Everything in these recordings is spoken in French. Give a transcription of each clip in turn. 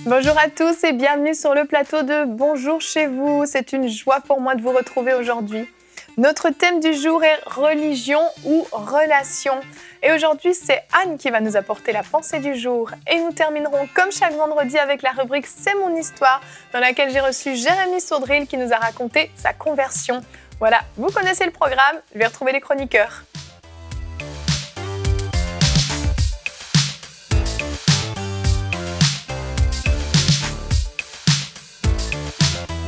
Bonjour à tous et bienvenue sur le plateau de Bonjour chez vous. C'est une joie pour moi de vous retrouver aujourd'hui. Notre thème du jour est religion ou relation. Et aujourd'hui, c'est Anne qui va nous apporter la pensée du jour. Et nous terminerons comme chaque vendredi avec la rubrique C'est mon histoire, dans laquelle j'ai reçu Jérémy Sourdril qui nous a raconté sa conversion. Voilà, vous connaissez le programme, je vais retrouver les chroniqueurs.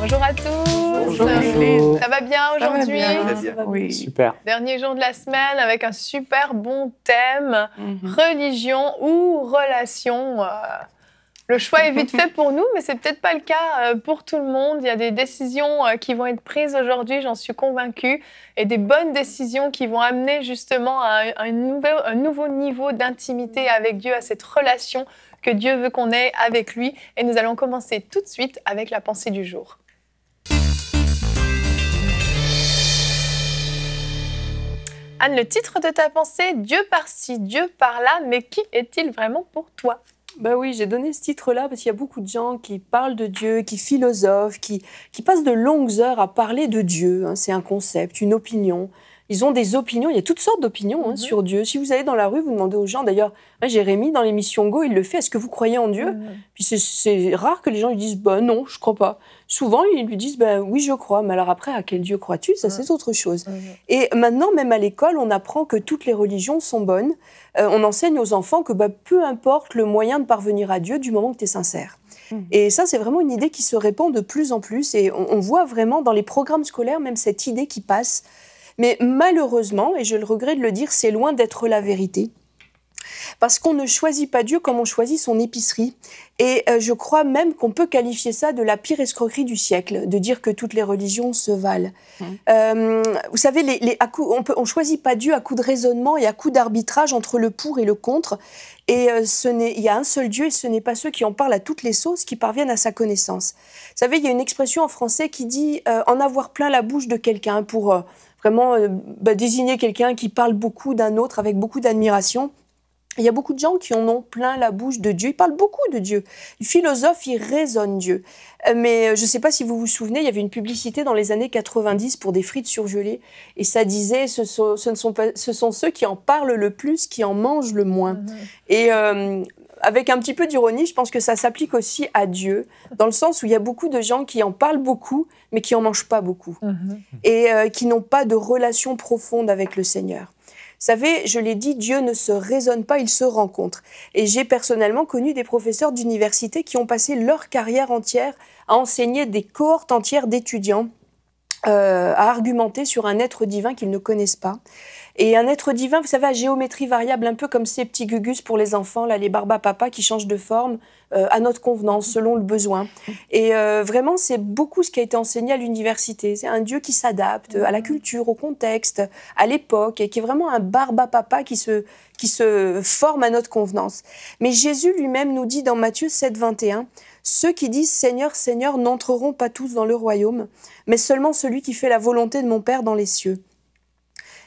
Bonjour à tous. Bonjour. Ça va bien aujourd'hui? Ça va bien. Oui. Super. Dernier jour de la semaine avec un super bon thème, religion ou relation. Le choix est vite fait pour nous, mais c'est peut-être pas le cas pour tout le monde. Il y a des décisions qui vont être prises aujourd'hui, j'en suis convaincue, et des bonnes décisions qui vont amener justement à un nouveau niveau d'intimité avec Dieu, à cette relation que Dieu veut qu'on ait avec lui. Et nous allons commencer tout de suite avec la pensée du jour. Anne, le titre de ta pensée, Dieu par-ci, Dieu par-là, mais qui est-il vraiment pour toi? Ben oui, j'ai donné ce titre-là parce qu'il y a beaucoup de gens qui parlent de Dieu, qui philosophent, qui passent de longues heures à parler de Dieu. C'est un concept, une opinion. Ils ont des opinions, il y a toutes sortes d'opinions sur Dieu. Si vous allez dans la rue, vous demandez aux gens, d'ailleurs, Jérémy, dans l'émission Go, il le fait, est-ce que vous croyez en Dieu? Puis c'est rare que les gens lui disent, non, je ne crois pas. Souvent, ils lui disent, oui, je crois. Mais alors après, à quel Dieu crois-tu? Ça, c'est autre chose. Et maintenant, même à l'école, on apprend que toutes les religions sont bonnes. On enseigne aux enfants que peu importe le moyen de parvenir à Dieu, du moment que tu es sincère. Et ça, c'est vraiment une idée qui se répand de plus en plus. Et on voit vraiment dans les programmes scolaires même cette idée qui passe. Mais malheureusement, et je le regrette de le dire, c'est loin d'être la vérité. Parce qu'on ne choisit pas Dieu comme on choisit son épicerie. Et je crois même qu'on peut qualifier ça de la pire escroquerie du siècle, de dire que toutes les religions se valent. Vous savez, on ne choisit pas Dieu à coup de raisonnement et à coup d'arbitrage entre le pour et le contre. Et il y a un seul Dieu et ce n'est pas ceux qui en parlent à toutes les sauces qui parviennent à sa connaissance. Vous savez, il y a une expression en français qui dit en avoir plein la bouche de quelqu'un pour vraiment désigner quelqu'un qui parle beaucoup d'un autre avec beaucoup d'admiration. Il y a beaucoup de gens qui en ont plein la bouche de Dieu. Ils parlent beaucoup de Dieu. Les philosophes, ils raisonnent Dieu. Mais je ne sais pas si vous vous souvenez, il y avait une publicité dans les années 90 pour des frites surgelées. Et ça disait, ce sont ceux qui en parlent le plus, qui en mangent le moins. Et avec un petit peu d'ironie, je pense que ça s'applique aussi à Dieu, dans le sens où il y a beaucoup de gens qui en parlent beaucoup, mais qui en mangent pas beaucoup. Et qui n'ont pas de relation profonde avec le Seigneur. Vous savez, je l'ai dit, Dieu ne se raisonne pas, il se rencontre. Et j'ai personnellement connu des professeurs d'université qui ont passé leur carrière entière à enseigner des cohortes entières d'étudiants, à argumenter sur un être divin qu'ils ne connaissent pas. Et un être divin, vous savez, à géométrie variable, un peu comme ces petits gugus pour les enfants, là, les barbapapas qui changent de forme à notre convenance, selon le besoin. Et vraiment, c'est beaucoup ce qui a été enseigné à l'université. C'est un Dieu qui s'adapte à la culture, au contexte, à l'époque, et qui est vraiment un barbapapa qui se forme à notre convenance. Mais Jésus lui-même nous dit dans Matthieu 7, 21, « Ceux qui disent « Seigneur, Seigneur » n'entreront pas tous dans le royaume, mais seulement celui qui fait la volonté de mon Père dans les cieux. »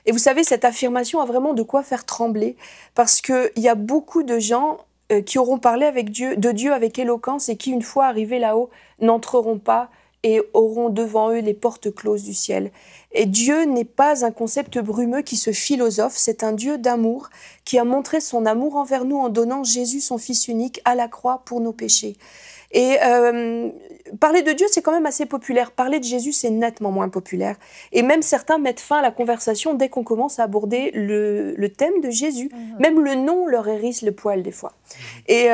Et vous savez, cette affirmation a vraiment de quoi faire trembler, parce qu'il y a beaucoup de gens qui auront parlé de Dieu avec éloquence et qui, une fois arrivés là-haut, n'entreront pas et auront devant eux les portes closes du ciel. Et Dieu n'est pas un concept brumeux qui se philosophe, c'est un Dieu d'amour qui a montré son amour envers nous en donnant Jésus, son Fils unique, à la croix pour nos péchés. Et parler de Dieu, c'est quand même assez populaire. Parler de Jésus, c'est nettement moins populaire. Et même certains mettent fin à la conversation dès qu'on commence à aborder le thème de Jésus. Même le nom leur hérisse le poil des fois. Et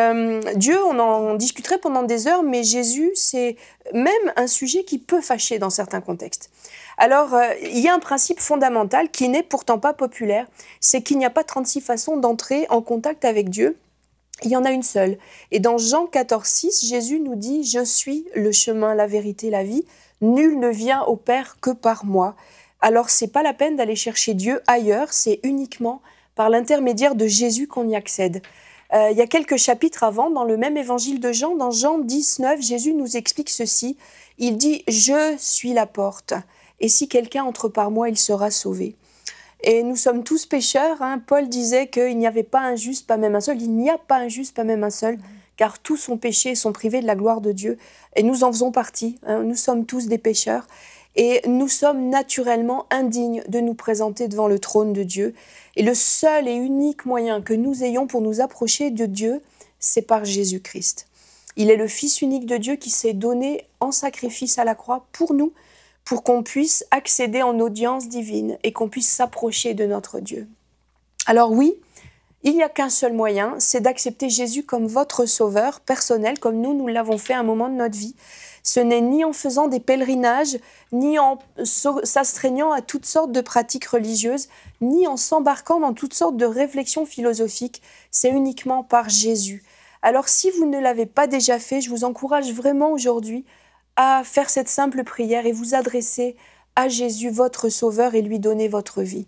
Dieu, on en discuterait pendant des heures, mais Jésus, c'est même un sujet qui peut fâcher dans certains contextes. Alors, il y a un principe fondamental qui n'est pourtant pas populaire, c'est qu'il n'y a pas 36 façons d'entrer en contact avec Dieu. Il y en a une seule. Et dans Jean 14, 6, Jésus nous dit « Je suis le chemin, la vérité, la vie. Nul ne vient au Père que par moi. » Alors, c'est pas la peine d'aller chercher Dieu ailleurs, c'est uniquement par l'intermédiaire de Jésus qu'on y accède. Il y a quelques chapitres avant, dans le même évangile de Jean, dans Jean 10, 9, Jésus nous explique ceci. Il dit « Je suis la porte, et si quelqu'un entre par moi, il sera sauvé. » Et nous sommes tous pécheurs. Paul disait qu'il n'y avait pas un juste, pas même un seul. Il n'y a pas un juste, pas même un seul, car tous ont péché et sont privés de la gloire de Dieu. Et nous en faisons partie, hein, nous sommes tous des pécheurs. Et nous sommes naturellement indignes de nous présenter devant le trône de Dieu. Et le seul et unique moyen que nous ayons pour nous approcher de Dieu, c'est par Jésus-Christ. Il est le Fils unique de Dieu qui s'est donné en sacrifice à la croix pour nous, pour qu'on puisse accéder en audience divine et qu'on puisse s'approcher de notre Dieu. Alors oui, il n'y a qu'un seul moyen, c'est d'accepter Jésus comme votre sauveur personnel, comme nous l'avons fait à un moment de notre vie. Ce n'est ni en faisant des pèlerinages, ni en s'astreignant à toutes sortes de pratiques religieuses, ni en s'embarquant dans toutes sortes de réflexions philosophiques. C'est uniquement par Jésus. Alors si vous ne l'avez pas déjà fait, je vous encourage vraiment aujourd'hui à faire cette simple prière et vous adresser à Jésus, votre Sauveur, et lui donner votre vie.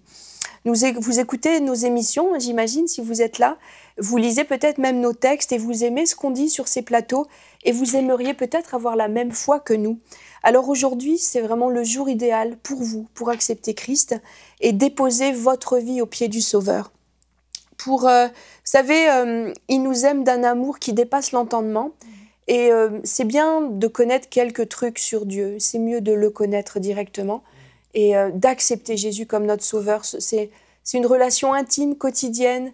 Vous écoutez nos émissions, j'imagine, si vous êtes là. Vous lisez peut-être même nos textes et vous aimez ce qu'on dit sur ces plateaux et vous aimeriez peut-être avoir la même foi que nous. Alors aujourd'hui, c'est vraiment le jour idéal pour vous, pour accepter Christ et déposer votre vie aux pieds du Sauveur. Vous savez, il nous aime d'un amour qui dépasse l'entendement. Et c'est bien de connaître quelques trucs sur Dieu. C'est mieux de le connaître directement et d'accepter Jésus comme notre Sauveur. C'est une relation intime, quotidienne.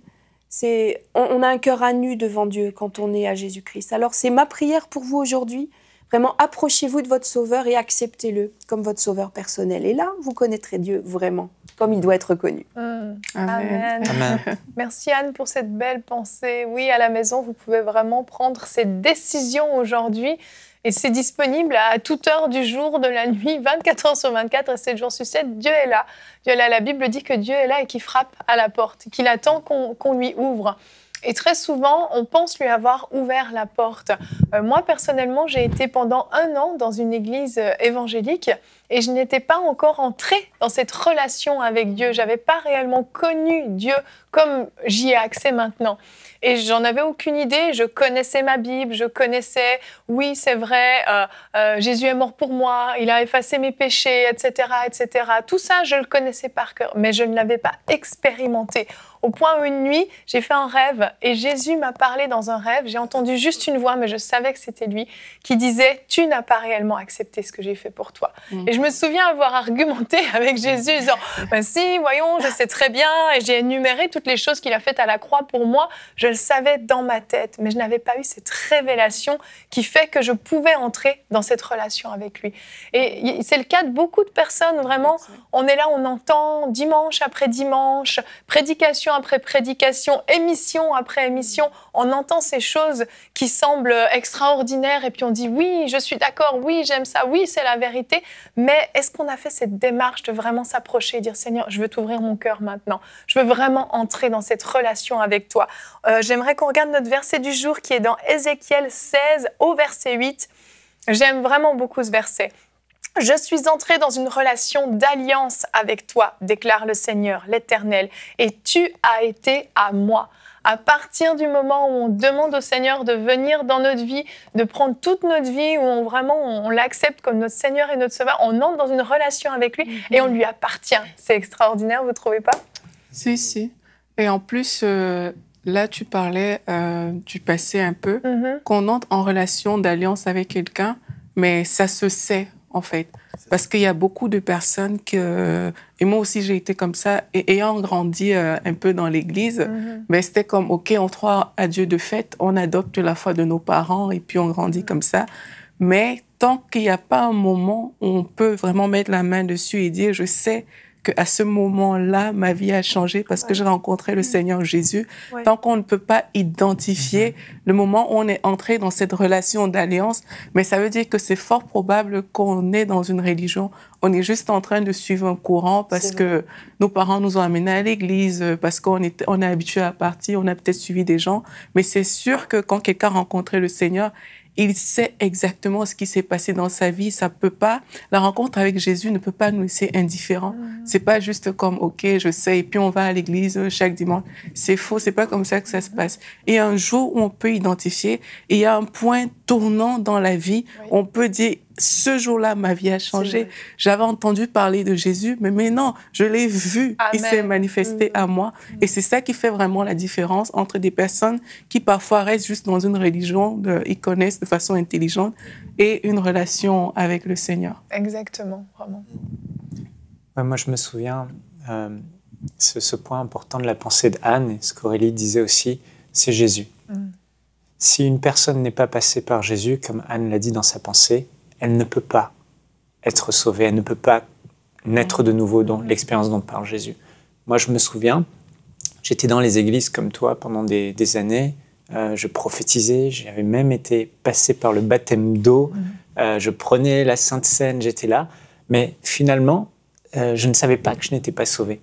On a un cœur à nu devant Dieu quand on est à Jésus-Christ. Alors c'est ma prière pour vous aujourd'hui. Vraiment, approchez-vous de votre Sauveur et acceptez-le comme votre Sauveur personnel. Et là, vous connaîtrez Dieu vraiment, comme il doit être connu. Amen. Amen. Merci Anne pour cette belle pensée. Oui, à la maison, vous pouvez vraiment prendre cette décision aujourd'hui. Et c'est disponible à toute heure du jour, de la nuit, 24 heures sur 24 et 7 jours sur 7. Dieu est là. Dieu est là. La Bible dit que Dieu est là et qu'il frappe à la porte, qu'il attend qu'on lui ouvre. Et très souvent, on pense lui avoir ouvert la porte. Moi, personnellement, j'ai été pendant 1 an dans une église évangélique et je n'étais pas encore entrée dans cette relation avec Dieu. Je n'avais pas réellement connu Dieu comme j'y ai accès maintenant. Et j'en avais aucune idée. Je connaissais ma Bible, je connaissais, oui, c'est vrai, Jésus est mort pour moi, il a effacé mes péchés, etc., etc. Tout ça, je le connaissais par cœur, mais je ne l'avais pas expérimenté. Au point où une nuit, j'ai fait un rêve et Jésus m'a parlé dans un rêve. J'ai entendu juste une voix, mais je savais que c'était lui, qui disait « Tu n'as pas réellement accepté ce que j'ai fait pour toi. » Et je me souviens avoir argumenté avec Jésus, en disant « Ben si, voyons, je sais très bien. » Et j'ai énuméré toutes les choses qu'il a faites à la croix pour moi. Je le savais dans ma tête, mais je n'avais pas eu cette révélation qui fait que je pouvais entrer dans cette relation avec lui. Et c'est le cas de beaucoup de personnes, vraiment. On est là, on entend dimanche après dimanche, prédication après prédication, émission après émission, on entend ces choses qui semblent extraordinaires et puis on dit oui, je suis d'accord, oui, j'aime ça, oui, c'est la vérité. Mais est-ce qu'on a fait cette démarche de vraiment s'approcher et dire Seigneur, je veux t'ouvrir mon cœur maintenant. Je veux vraiment entrer dans cette relation avec toi. J'aimerais qu'on regarde notre verset du jour qui est dans Ézéchiel 16 au verset 8. J'aime vraiment beaucoup ce verset. « Je suis entré dans une relation d'alliance avec toi, déclare le Seigneur, l'Éternel, et tu as été à moi. » À partir du moment où on demande au Seigneur de venir dans notre vie, de prendre toute notre vie, où on l'accepte comme notre Seigneur et notre Sauveur, on entre dans une relation avec lui et on lui appartient. C'est extraordinaire, vous ne trouvez pas? Si, si. Et en plus, là, tu parlais du passé un peu, qu'on entre en relation d'alliance avec quelqu'un, mais ça se sait, en fait. Parce qu'il y a beaucoup de personnes et moi aussi j'ai été comme ça, et ayant grandi un peu dans l'église, mais c'était comme, OK, on croit à Dieu de fait, on adopte la foi de nos parents et puis on grandit comme ça. Mais tant qu'il n'y a pas un moment où on peut vraiment mettre la main dessus et dire, je sais qu'à ce moment-là, ma vie a changé parce que j'ai rencontré le Seigneur Jésus. Tant qu'on ne peut pas identifier le moment où on est entré dans cette relation d'alliance, mais ça veut dire que c'est fort probable qu'on est dans une religion, on est juste en train de suivre un courant parce que nos parents nous ont amenés à l'église, parce qu'on est habitué à partir, on a peut-être suivi des gens, mais c'est sûr que quand quelqu'un a rencontré le Seigneur, il sait exactement ce qui s'est passé dans sa vie. Ça peut pas, la rencontre avec Jésus ne peut pas nous laisser indifférents. C'est pas juste comme, OK, je sais, et puis on va à l'église chaque dimanche. C'est faux, c'est pas comme ça que ça se passe. Et un jour où on peut identifier, et il y a un point tournant dans la vie. Oui. On peut dire, ce jour-là, ma vie a changé. J'avais entendu parler de Jésus, mais maintenant, je l'ai vu. Amen. Il s'est manifesté à moi. Et c'est ça qui fait vraiment la différence entre des personnes qui parfois restent juste dans une religion, ils connaissent de façon intelligente, et une relation avec le Seigneur. Exactement, vraiment. Ouais, moi, je me souviens, ce point important de la pensée d'Anne, et ce qu'Aurélie disait aussi, c'est Jésus. Si une personne n'est pas passée par Jésus, comme Anne l'a dit dans sa pensée, elle ne peut pas être sauvée, elle ne peut pas naître de nouveau dans l'expérience dont parle Jésus. Moi, je me souviens, j'étais dans les églises comme toi pendant des années, je prophétisais, j'avais même été passé par le baptême d'eau, je prenais la Sainte Seine, j'étais là, mais finalement, je ne savais pas que je n'étais pas sauvé.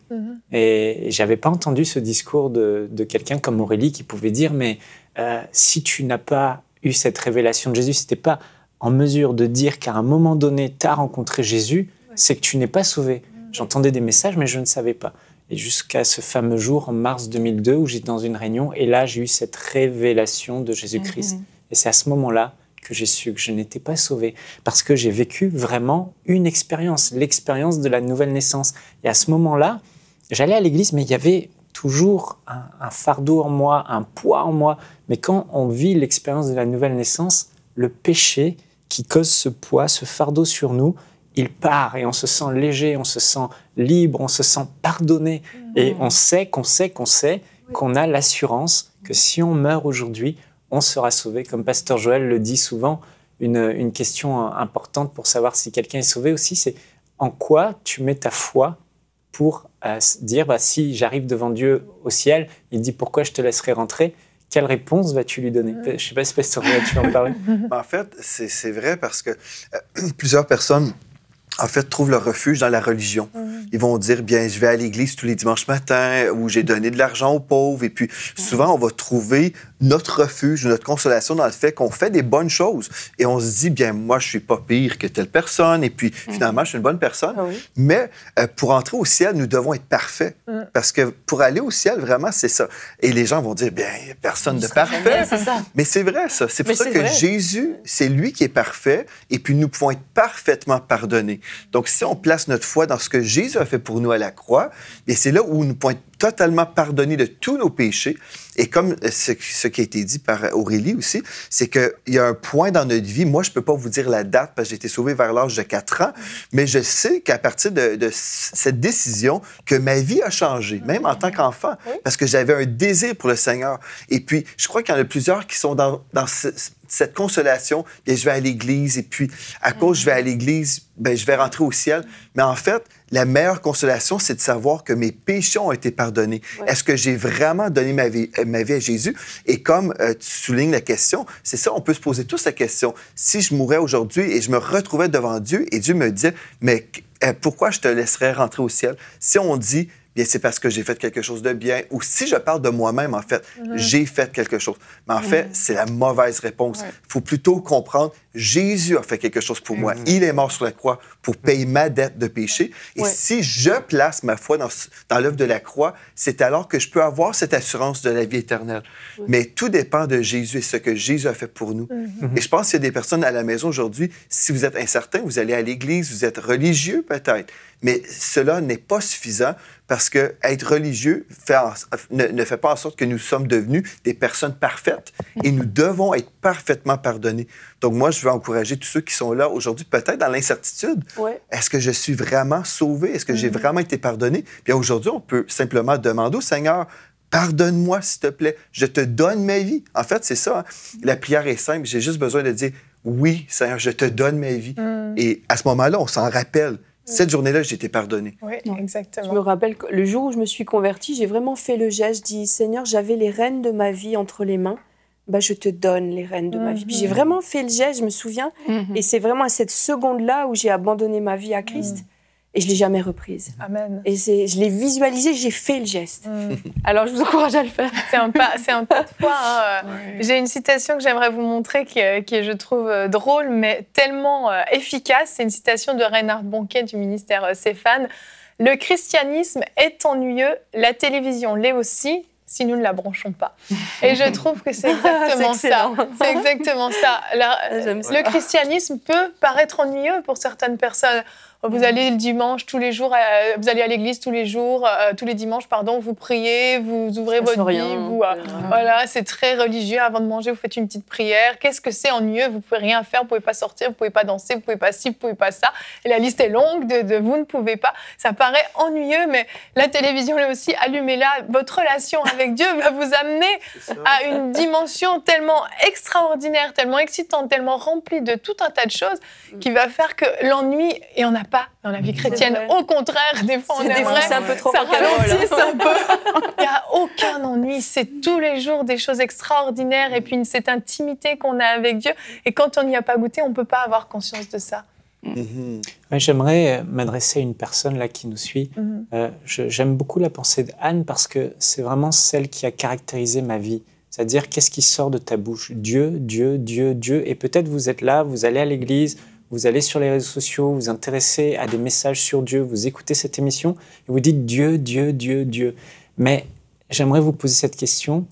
Et je n'avais pas entendu ce discours de quelqu'un comme Aurélie qui pouvait dire, mais si tu n'as pas eu cette révélation de Jésus, si tu n'es pas en mesure de dire qu'à un moment donné, tu as rencontré Jésus, c'est que tu n'es pas sauvé. J'entendais des messages, mais je ne savais pas. Et jusqu'à ce fameux jour, en mars 2002, où j'étais dans une réunion, et là, j'ai eu cette révélation de Jésus-Christ. Et c'est à ce moment-là que j'ai su que je n'étais pas sauvé, parce que j'ai vécu vraiment une expérience, l'expérience de la nouvelle naissance. Et à ce moment-là, j'allais à l'église, mais il y avait toujours un fardeau en moi, un poids en moi. Mais quand on vit l'expérience de la nouvelle naissance, le péché qui cause ce poids, ce fardeau sur nous, il part et on se sent léger, on se sent libre, on se sent pardonné. Et on sait qu'on a l'assurance que si on meurt aujourd'hui, on sera sauvé. Comme Pasteur Joël le dit souvent, une question importante pour savoir si quelqu'un est sauvé aussi, c'est en quoi tu mets ta foi pour dire, si j'arrive devant Dieu au ciel, il dit pourquoi je te laisserai rentrer, quelle réponse vas-tu lui donner? Je ne sais pas si Pasteur Joël, tu veux en parler. En fait, c'est vrai parce que plusieurs personnes en fait, trouvent leur refuge dans la religion. Ils vont dire, bien, je vais à l'église tous les dimanches matins, ou j'ai donné de l'argent aux pauvres. Et puis, souvent, on va trouver notre refuge, notre consolation dans le fait qu'on fait des bonnes choses. Et on se dit, bien, moi, je suis pas pire que telle personne. Et puis, finalement, je suis une bonne personne. Mais pour entrer au ciel, nous devons être parfaits. Parce que pour aller au ciel, vraiment, c'est ça. Et les gens vont dire, bien, il n'y a personne de parfait. Mais c'est vrai, ça. C'est pour ça que Jésus, c'est lui qui est parfait. Et puis, nous pouvons être parfaitement pardonnés. Donc, si on place notre foi dans ce que Jésus a fait pour nous à la croix, et c'est là où nous pouvons être totalement pardonnés de tous nos péchés. Et comme ce qui a été dit par Aurélie aussi, c'est qu'il y a un point dans notre vie, moi, je ne peux pas vous dire la date parce que j'ai été sauvé vers l'âge de 4 ans, mais je sais qu'à partir de cette décision, que ma vie a changé, même en tant qu'enfant, parce que j'avais un désir pour le Seigneur. Et puis, je crois qu'il y en a plusieurs qui sont dans cette consolation, et je vais à l'église, et puis à cause je vais à l'église, ben, je vais rentrer au ciel. Mais en fait, la meilleure consolation, c'est de savoir que mes péchés ont été pardonnés. Est-ce que j'ai vraiment donné ma vie à Jésus? Et comme tu soulignes la question, c'est ça, on peut se poser tous la question. Si je mourais aujourd'hui et je me retrouvais devant Dieu et Dieu me disait, mais pourquoi je te laisserais rentrer au ciel? Si on dit, bien, c'est parce que j'ai fait quelque chose de bien. Ou si je parle de moi-même, en fait, j'ai fait quelque chose. Mais en fait, c'est la mauvaise réponse. Il faut plutôt comprendre, Jésus a fait quelque chose pour moi. Il est mort sur la croix pour payer ma dette de péché. Et si je place ma foi dans l'œuvre de la croix, c'est alors que je peux avoir cette assurance de la vie éternelle. Mais tout dépend de Jésus et ce que Jésus a fait pour nous. Et je pense qu'il y a des personnes à la maison aujourd'hui, si vous êtes incertain, vous allez à l'église, vous êtes religieux peut-être, mais cela n'est pas suffisant parce que être religieux ne fait pas en sorte que nous sommes devenus des personnes parfaites et nous devons être parfaitement pardonnés. Donc moi, je veux encourager tous ceux qui sont là aujourd'hui, peut-être dans l'incertitude. Est-ce que je suis vraiment sauvé? Est-ce que j'ai vraiment été pardonné? Bien aujourd'hui, on peut simplement demander au Seigneur, pardonne-moi, s'il te plaît, je te donne ma vie. En fait, c'est ça. La prière est simple. J'ai juste besoin de dire, oui, Seigneur, je te donne ma vie. Et à ce moment-là, on s'en rappelle. Cette journée-là, j'ai été pardonné. Oui, exactement. Je me rappelle que le jour où je me suis convertie, j'ai vraiment fait le geste. Je dis, Seigneur, j'avais les rênes de ma vie entre les mains. Ben, je te donne les rênes de ma vie. Puis j'ai vraiment fait le geste, je me souviens. Et c'est vraiment à cette seconde-là où j'ai abandonné ma vie à Christ. Et je ne l'ai jamais reprise. Amen. Et je l'ai visualisé, j'ai fait le geste. Alors, je vous encourage à le faire. C'est un pas de foi. Hein. J'ai une citation que j'aimerais vous montrer qui est, je trouve, drôle, mais tellement efficace. C'est une citation de Reinhard Bonnke du ministère Céphane. « Le christianisme est ennuyeux, la télévision l'est aussi. si nous ne la branchons pas. Et je trouve que c'est exactement ça. C'est exactement ça. Le christianisme peut paraître ennuyeux pour certaines personnes. Vous allez le dimanche tous les jours, vous allez à l'église tous les jours, tous les dimanches, pardon, vous priez, vous ouvrez votre Bible, voilà, c'est très religieux. Avant de manger, vous faites une petite prière. Qu'est-ce que c'est ennuyeux? Vous pouvez rien faire, vous pouvez pas sortir, vous pouvez pas danser, vous pouvez pas ci, vous pouvez pas ça. Et la liste est longue de vous ne pouvez pas. Ça paraît ennuyeux, mais la télévision là aussi, allumez-la. Votre relation avec Dieu va vous amener à une dimension tellement extraordinaire, tellement excitante, tellement remplie de tout un tas de choses qui va faire que l'ennui, et on n'a pas dans la vie chrétienne. Au contraire, des fois, on aimerait c'est un peu trop ça ralentisse un peu. Il n'y a aucun ennui. C'est tous les jours des choses extraordinaires et puis cette intimité qu'on a avec Dieu. Et quand on n'y a pas goûté, on ne peut pas avoir conscience de ça. Ouais, j'aimerais m'adresser à une personne là qui nous suit. J'aime beaucoup la pensée d'Anne parce que c'est vraiment celle qui a caractérisé ma vie. C'est-à-dire, qu'est-ce qui sort de ta bouche? Dieu, Dieu, Dieu, Dieu. Et peut-être vous êtes là, vous allez à l'église, vous allez sur les réseaux sociaux, vous vous intéressez à des messages sur Dieu, vous écoutez cette émission et vous dites Dieu, Dieu, Dieu, Dieu. Mais j'aimerais vous poser cette question.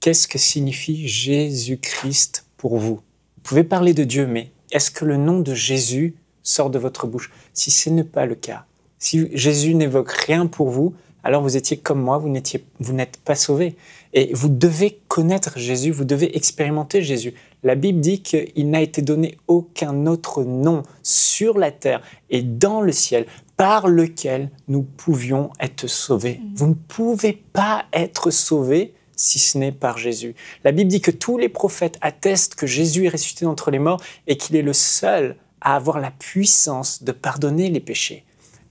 Qu'est-ce que signifie Jésus-Christ pour vous? Vous pouvez parler de Dieu, mais est-ce que le nom de Jésus sort de votre bouche? Si ce n'est pas le cas, si Jésus n'évoque rien pour vous, alors vous étiez comme moi, vous n'êtes pas sauvé. Et vous devez connaître Jésus, vous devez expérimenter Jésus. La Bible dit qu'il n'a été donné aucun autre nom sur la terre et dans le ciel par lequel nous pouvions être sauvés. Vous ne pouvez pas être sauvés si ce n'est par Jésus. La Bible dit que tous les prophètes attestent que Jésus est ressuscité d'entre les morts et qu'il est le seul à avoir la puissance de pardonner les péchés.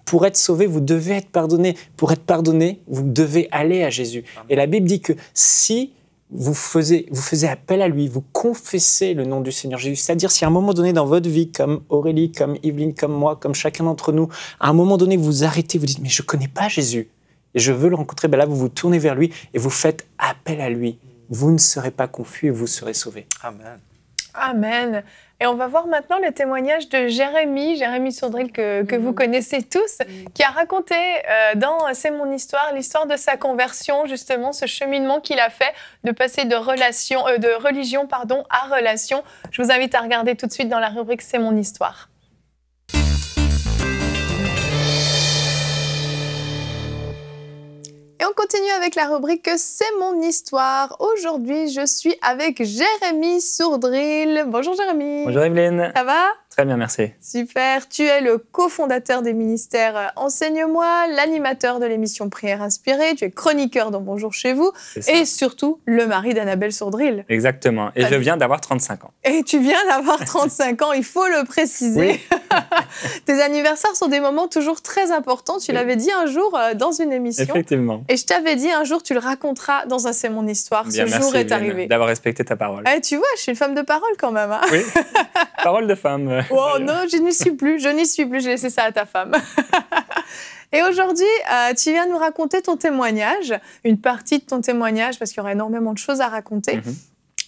Pour être sauvé, vous devez être pardonné. Pour être pardonné, vous devez aller à Jésus. Et la Bible dit que si vous faisiez appel à lui, vous confessez le nom du Seigneur Jésus, c'est-à-dire si à un moment donné dans votre vie, comme Aurélie, comme Yveline, comme moi, comme chacun d'entre nous, à un moment donné, vous arrêtez, vous dites « mais je ne connais pas Jésus et je veux le rencontrer », ben là, vous vous tournez vers lui et vous faites appel à lui. Vous ne serez pas confus et vous serez sauvés. Amen. Amen. Et on va voir maintenant le témoignage de Jérémie Sourdril que vous connaissez tous, qui a raconté dans C'est mon histoire, l'histoire de sa conversion, justement, ce cheminement qu'il a fait de passer de religion à relation. Je vous invite à regarder tout de suite dans la rubrique C'est mon histoire. Et on continue avec la rubrique C'est mon histoire. Aujourd'hui, je suis avec Jérémie Sourdril. Bonjour Jérémie. Bonjour Evelyne. Ça va? Très bien, merci. Super. Tu es le cofondateur des ministères Enseigne-moi, l'animateur de l'émission Prière Inspirée. Tu es chroniqueur dans Bonjour chez vous et surtout le mari d'Annabelle Sourdril. Exactement. Et je viens d'avoir 35 ans. Et tu viens d'avoir 35 ans, il faut le préciser. Oui. Tes anniversaires sont des moments toujours très importants. Tu l'avais dit un jour dans une émission. Effectivement. Et je t'avais dit un jour, tu le raconteras dans un C'est mon histoire. Bien, ce jour est arrivé. D'avoir respecté ta parole. Tu vois, je suis une femme de parole quand même. Hein. Oui, parole de femme. Oh non, je n'y suis plus, j'ai laissé ça à ta femme. Et aujourd'hui, tu viens nous raconter ton témoignage, une partie de ton témoignage, parce qu'il y aura énormément de choses à raconter.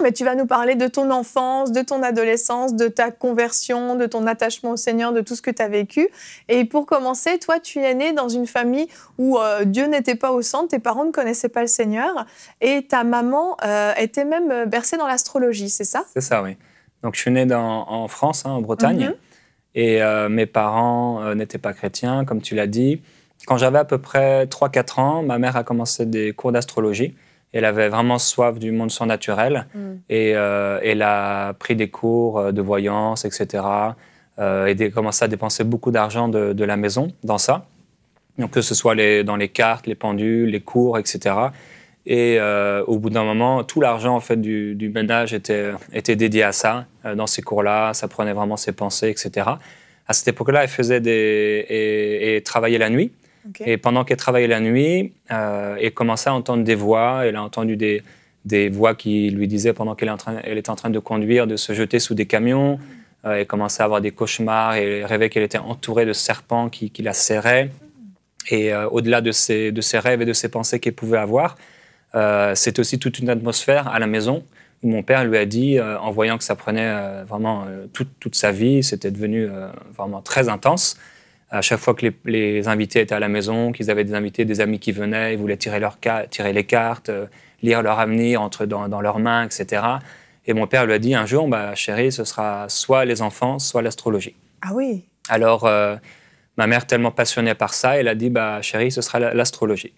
Mais tu vas nous parler de ton enfance, de ton adolescence, de ta conversion, de ton attachement au Seigneur, de tout ce que tu as vécu. Et pour commencer, toi, tu es né dans une famille où Dieu n'était pas au centre, tes parents ne connaissaient pas le Seigneur, et ta maman était même bercée dans l'astrologie, c'est ça? C'est ça, oui. Donc, je suis né en France, en Bretagne, et mes parents n'étaient pas chrétiens, comme tu l'as dit. Quand j'avais à peu près 3-4 ans, ma mère a commencé des cours d'astrologie. Elle avait vraiment soif du monde surnaturel et elle a pris des cours de voyance, etc. Et commencé à dépenser beaucoup d'argent de la maison dans ça. Donc, que ce soit dans les cartes, les pendules, les cours, etc. Et au bout d'un moment, tout l'argent en fait, du ménage était dédié à ça. Dans ces cours-là, ça prenait vraiment ses pensées, etc. À cette époque-là, elle faisait et travaillait la nuit. Okay. Et pendant qu'elle travaillait la nuit, elle commençait à entendre des voix. Elle a entendu des voix qui lui disaient, pendant qu'elle était en train de conduire, de se jeter sous des camions. Elle commençait à avoir des cauchemars et elle rêvait qu'elle était entourée de serpents qui la serraient. Et au-delà de ses rêves et de ses pensées qu'elle pouvait avoir, c'est aussi toute une atmosphère à la maison où mon père lui a dit, en voyant que ça prenait vraiment toute sa vie, c'était devenu vraiment très intense, À chaque fois que les invités étaient à la maison, qu'ils avaient des invités, des amis qui venaient, ils voulaient tirer les cartes, lire leur avenir entre dans leurs mains, etc. Et mon père lui a dit un jour, chérie, ce sera soit les enfants, soit l'astrologie. Ah oui. Alors, ma mère, tellement passionnée par ça, elle a dit, chérie, ce sera l'astrologie.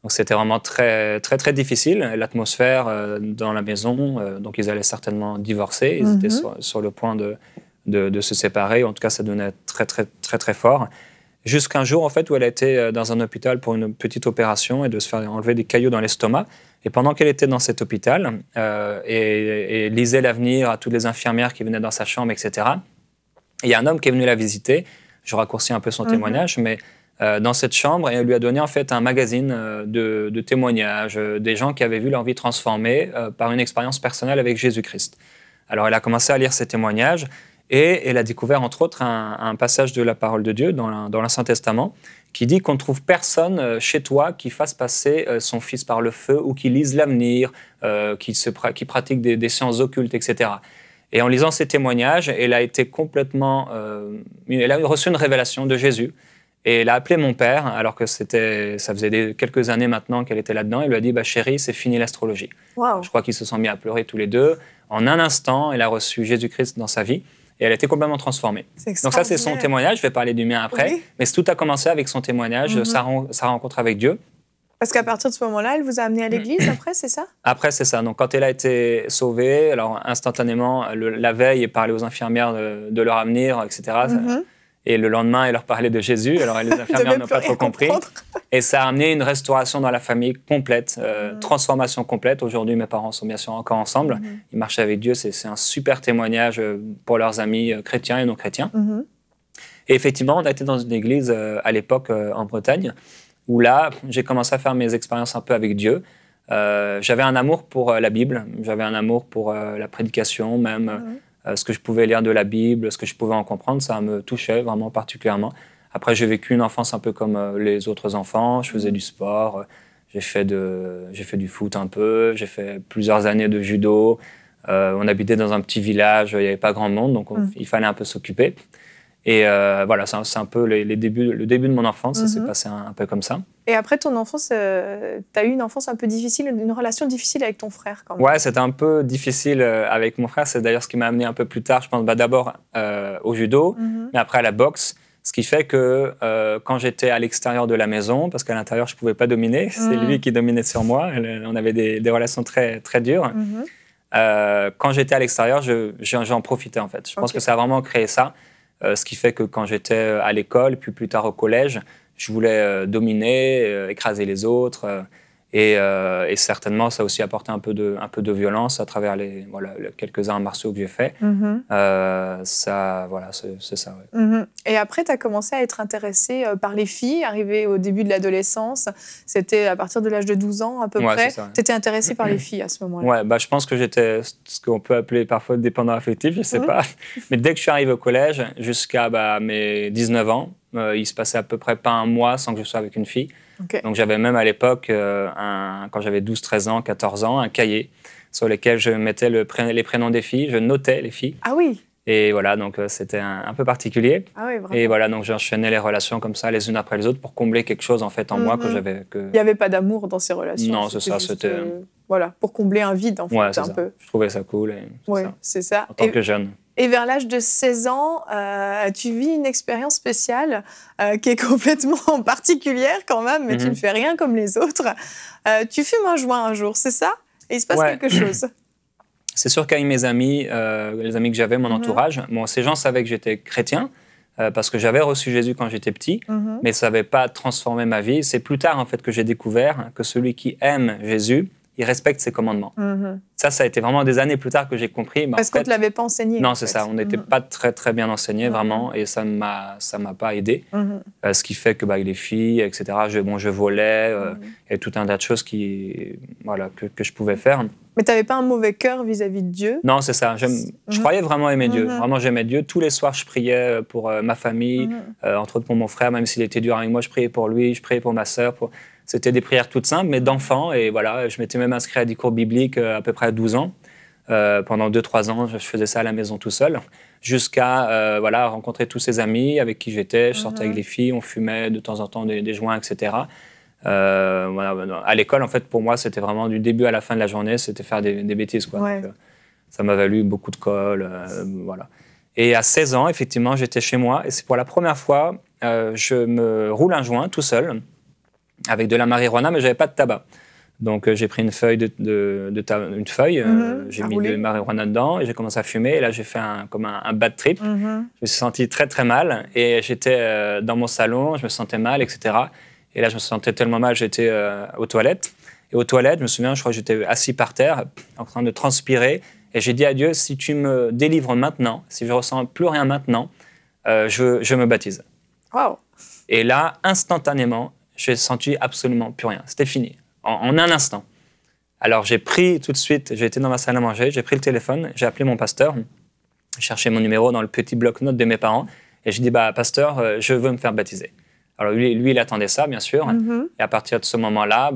Donc, c'était vraiment très, très, très difficile, l'atmosphère dans la maison. Donc, ils allaient certainement divorcer. Ils étaient sur le point de se séparer. En tout cas, ça devenait très, très, très, très fort. Jusqu'un jour, en fait, où elle a été dans un hôpital pour une petite opération et de se faire enlever des caillots dans l'estomac. Et pendant qu'elle était dans cet hôpital et lisait l'avenir à toutes les infirmières qui venaient dans sa chambre, etc., il y a un homme qui est venu la visiter. Je raccourcis un peu son témoignage, mais dans cette chambre, et elle lui a donné en fait un magazine de témoignages, des gens qui avaient vu leur vie transformée par une expérience personnelle avec Jésus-Christ. Alors elle a commencé à lire ces témoignages et elle a découvert entre autres un passage de la parole de Dieu dans l'Ancien Testament qui dit qu'on ne trouve personne chez toi qui fasse passer son fils par le feu ou qui lise l'avenir, qui pratique des sciences occultes, etc. Et en lisant ces témoignages, elle a été complètement... elle a reçu une révélation de Jésus. Et elle a appelé mon père, alors que ça faisait quelques années maintenant qu'elle était là-dedans. Elle lui a dit, chérie, c'est fini l'astrologie. Wow. Je crois qu'ils se sont mis à pleurer tous les deux. En un instant, elle a reçu Jésus-Christ dans sa vie. Et elle a été complètement transformée. Donc ça, c'est son témoignage. Je vais parler du mien après. Oui. Mais tout a commencé avec son témoignage, sa rencontre avec Dieu. Parce qu'à partir de ce moment-là, elle vous a amené à l'église après, c'est ça? Après, c'est ça. Donc, quand elle a été sauvée, alors instantanément, la veille, elle parlait aux infirmières de leur avenir, etc. Et le lendemain, elle leur parlait de Jésus. Alors, les infirmières n'ont pas trop compris. Et ça a amené une restauration dans la famille complète, transformation complète. Aujourd'hui, mes parents sont bien sûr encore ensemble. Ils marchent avec Dieu. C'est un super témoignage pour leurs amis chrétiens et non chrétiens. Et effectivement, on a été dans une église à l'époque en Bretagne, où là, j'ai commencé à faire mes expériences un peu avec Dieu. J'avais un amour pour la Bible, j'avais un amour pour la prédication, même ce que je pouvais lire de la Bible, ce que je pouvais en comprendre, ça me touchait vraiment particulièrement. Après, j'ai vécu une enfance un peu comme les autres enfants, je faisais du sport, j'ai fait du foot un peu, j'ai fait plusieurs années de judo. On habitait dans un petit village, il n'y avait pas grand monde, donc il fallait un peu s'occuper. Et voilà, c'est un peu le début de mon enfance, ça s'est passé un peu comme ça. Et après ton enfance, tu as eu une enfance un peu difficile, une relation difficile avec ton frère quand même. Ouais, c'était un peu difficile avec mon frère. C'est d'ailleurs ce qui m'a amené un peu plus tard, je pense, d'abord au judo, mais après à la boxe. Ce qui fait que quand j'étais à l'extérieur de la maison, parce qu'à l'intérieur, je ne pouvais pas dominer, c'est lui qui dominait sur moi. On avait des relations très, très dures. Quand j'étais à l'extérieur, j'en profitais en fait. Je pense que ça a vraiment créé ça. Ce qui fait que quand j'étais à l'école, puis plus tard au collège, je voulais dominer, écraser les autres. Et certainement, ça a aussi apporté un peu de violence à travers les quelques arts martiaux que j'ai faits. C'est ça. Ouais. Et après, tu as commencé à être intéressé par les filles, arrivé au début de l'adolescence. C'était à partir de l'âge de 12 ans à peu près. Tu étais intéressé par les filles à ce moment-là. Ouais, je pense que j'étais ce qu'on peut appeler parfois dépendant affectif, je ne sais pas. Mais dès que je suis arrivé au collège, jusqu'à mes 19 ans, il se passait à peu près pas un mois sans que je sois avec une fille. Okay. Donc j'avais même à l'époque, quand j'avais 12, 13 ans, 14 ans, un cahier sur lequel je mettais les prénoms des filles, je notais les filles. Ah oui. Et voilà, donc c'était un peu particulier. Ah oui, vraiment. Et voilà, donc j'enchaînais les relations comme ça, les unes après les autres, pour combler quelque chose en fait en moi que j'avais. Il n'y avait pas d'amour dans ces relations. Non, c'est ça, c'était. Voilà, pour combler un vide en fait, ouais, un peu. Je trouvais ça cool. C'est ça. En tant que jeune. Et vers l'âge de 16 ans, tu vis une expérience spéciale qui est complètement particulière quand même, mais tu ne fais rien comme les autres. Tu fumes un joint un jour, c'est ça? Et il se passe quelque chose. C'est sûr qu'avec mes amis, les amis que j'avais, mon entourage, ces gens savaient que j'étais chrétien parce que j'avais reçu Jésus quand j'étais petit, mais ça n'avait pas transformé ma vie. C'est plus tard en fait que j'ai découvert que celui qui aime Jésus, il respecte ses commandements. Ça a été vraiment des années plus tard que j'ai compris. Parce qu'on ne te l'avait pas enseigné. Non, c'est ça. On n'était pas très, très bien enseigné, vraiment, et ça ne m'a pas aidé. Ce qui fait que les filles, etc., je volais, et tout un tas de choses que je pouvais faire. Mais tu n'avais pas un mauvais cœur vis-à-vis de Dieu? Non, c'est ça. Je croyais vraiment aimer Dieu. Vraiment, j'aimais Dieu. Tous les soirs, je priais pour ma famille, entre autres pour mon frère, même s'il était dur avec moi, je priais pour lui, je priais pour ma sœur. C'était des prières toutes simples, mais d'enfant. Et voilà, je m'étais même inscrit à des cours bibliques à peu près à 12 ans. Pendant 2-3 ans, je faisais ça à la maison tout seul, jusqu'à rencontrer tous ces amis avec qui j'étais. Je sortais avec les filles, on fumait de temps en temps des joints, etc. À l'école, en fait, pour moi, c'était vraiment du début à la fin de la journée, c'était faire des bêtises, quoi. Ouais. Donc, ça m'a valu beaucoup de colle, voilà. Et à 16 ans, effectivement, j'étais chez moi, et c'est pour la première fois, je me roule un joint tout seul, avec de la marijuana, mais j'avais pas de tabac. Donc, j'ai pris une feuille, j'ai mis de marijuana dedans et j'ai commencé à fumer. Et là, j'ai fait comme un bad trip. Je me suis senti très, très mal. Et j'étais dans mon salon, je me sentais mal, etc. Et là, je me sentais tellement mal, j'étais aux toilettes. Et aux toilettes, je me souviens, je crois que j'étais assis par terre, en train de transpirer. Et j'ai dit à Dieu, si tu me délivres maintenant, si je ne ressens plus rien maintenant, je me baptise. Wow. Et là, instantanément, j'ai senti absolument plus rien. C'était fini. En un instant. Alors, j'ai pris tout de suite, j'ai été dans ma salle à manger, j'ai pris le téléphone, j'ai appelé mon pasteur, j'ai cherché mon numéro dans le petit bloc-notes de mes parents, et j'ai dit, pasteur, je veux me faire baptiser. Alors, lui, il attendait ça, bien sûr. Et à partir de ce moment-là,